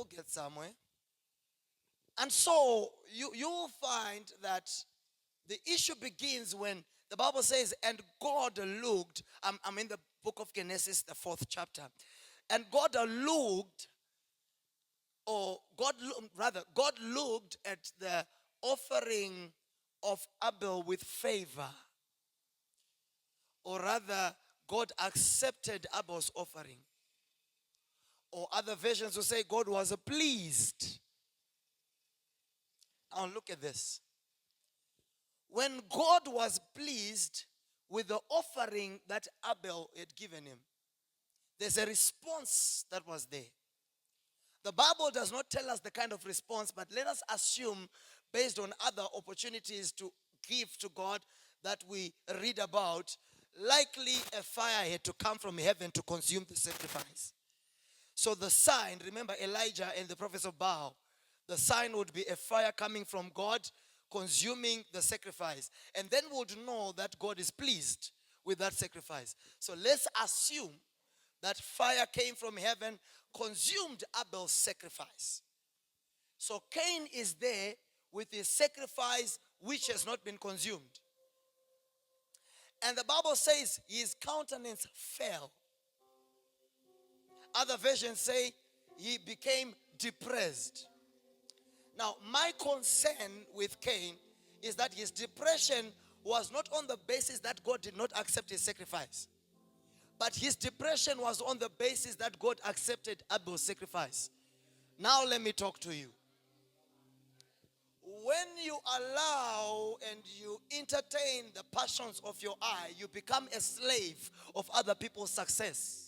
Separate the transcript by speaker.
Speaker 1: we'll get somewhere. And so you'll find that the issue begins when the Bible says, and God looked. I'm in the book of Genesis, the 4th chapter. And God looked, or God looked at the offering of Abel with favor. Or rather, God accepted Abel's offering. Or other versions will say God was pleased. Now look at this. When God was pleased with the offering that Abel had given him, there's a response that was there. The Bible does not tell us the kind of response, but let us assume, based on other opportunities to give to God that we read about, likely a fire had to come from heaven to consume the sacrifice. So the sign, remember Elijah and the prophets of Baal, the sign would be a fire coming from God consuming the sacrifice. And then we would know that God is pleased with that sacrifice. So let's assume that fire came from heaven, consumed Abel's sacrifice. So Cain is there with his sacrifice which has not been consumed. And the Bible says his countenance fell. Other versions say he became depressed. Now, my concern with Cain is that his depression was not on the basis that God did not accept his sacrifice, but his depression was on the basis that God accepted Abel's sacrifice. Now, let me talk to you. When you allow and you entertain the passions of your eye, you become a slave of other people's success.